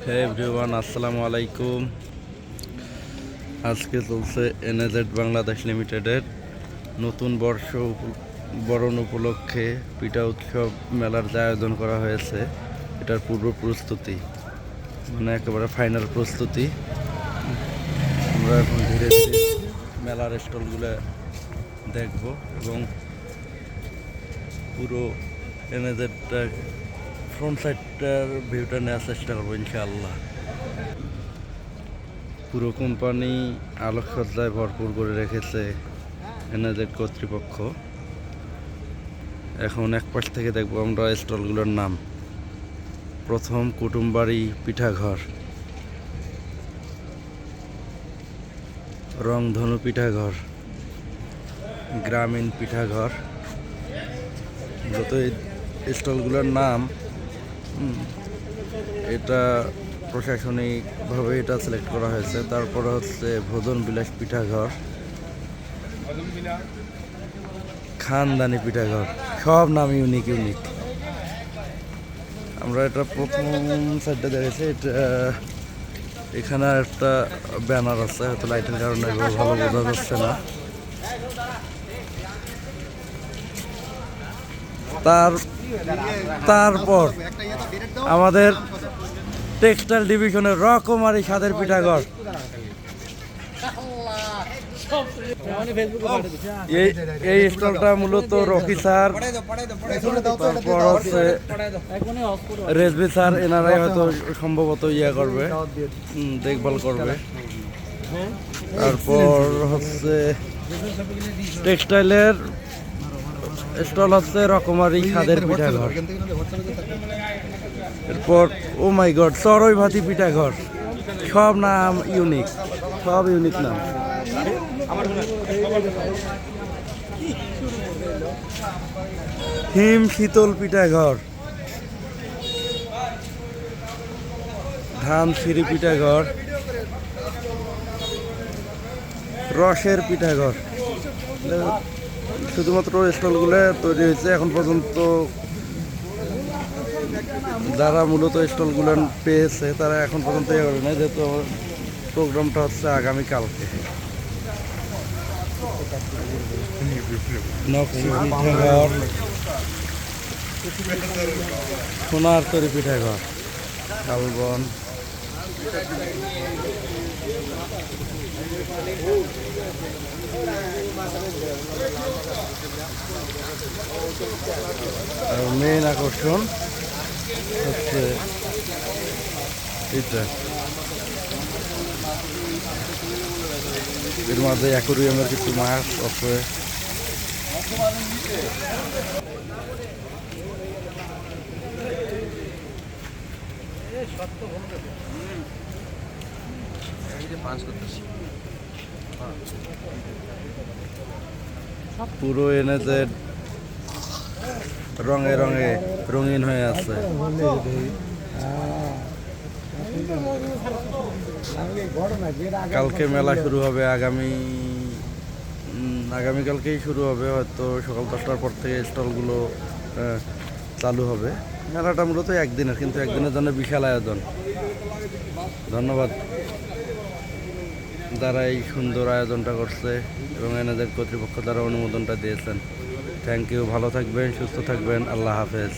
হে everyone, আসসালামু আলাইকুম। আজকে চলছে এনএজেড বাংলাদেশ লিমিটেডের নতুন বরণ উপলক্ষে পিঠা উৎসব মেলার যে আয়োজন করা হয়েছে, এটার পূর্ব প্রস্তুতি, মানে একেবারে ফাইনাল প্রস্তুতি। আমরা এখন ধীরে ধীরে মেলার স্টলগুলো দেখব এবং পুরো এনএজেডটা ফ্রন্ট সাইডটার ভিউটা নেওয়ার চেষ্টা করবো ইনশাআল্লাহ। পুরো কোম্পানি আলোকসজ্জায় ভরপুর করে রেখেছে এনএজেড কর্তৃপক্ষ। এখন এক পাশ থেকে দেখবো আমরা স্টলগুলোর নাম। প্রথম কুটুমবাড়ি পিঠাঘর, রংধনু পিঠাঘর, গ্রামীণ পিঠাঘর। যত এই স্টলগুলোর নাম, এটা প্রশাসনিকভাবে এটা সিলেক্ট করা হয়েছে। তারপরে হচ্ছে ভোজন বিলাস পিঠাঘর, খানদানি পিঠাঘর, সব নাম ইউনিক ইউনিক। আমরা এটা প্রথম সাইডটা দেখেছি, এটা এখানে একটা ব্যানার আছে, হয়তো লাইটের কারণে ভালো বোঝা যাচ্ছে না। তারপর আমাদের টেক্সটাইল ডিভিশনের রকমারি স্বাদের পিঠাঘর। এই স্টলটা মূলত রকি স্যার, তারপর হচ্ছে রেজবি স্যার, এনারাই হয়তো সম্ভবত করবে, দেখভাল করবে। তারপর হচ্ছে টেক্সটাইলের স্টল হচ্ছে রকমারি স্বাদের পিঠাঘর। এরপর ও মাই গড, চড়ই ভাতি পিঠাঘর। সব নাম ইউনিক, সব ইউনিক নাম। হিম শীতল পিঠাঘর, ধান সিঁড়ি পিঠাঘর, রসের পিঠাঘর। শুধুমাত্র স্টলগুলো তৈরি হয়েছে এখন পর্যন্ত। যারা মূলত স্টলগুলো পেয়েছে তারা এখন পর্যন্ত করে না, যেহেতু প্রোগ্রামটা হচ্ছে আগামীকালকে। নকশি পিঠাঘর, সোনার তরি পিঠাঘর, শালবন, আর মেন আকর্ষণ হচ্ছে এটা। এর মাঝে অ্যাকোরিয়ামের কিছু মাছ আছে। পুরো এনএজেড রঙে রঙে রঙিন হয়ে আছে। কালকে মেলা শুরু হবে, আগামীকালকেই শুরু হবে, হয়তো সকাল 10টার পর থেকে স্টলগুলো চালু হবে। মেলাটা মূলত একদিনের, কিন্তু একদিনের জন্য বিশাল আয়োজন। ধন্যবাদ যারা এই সুন্দর আয়োজনটা করছে এবং এনাদের কর্তৃপক্ষ দ্বারা অনুমোদনটা দিয়েছেন। Thank you. ভালো থাকবেন, সুস্থ থাকবেন। আল্লাহ হাফেজ।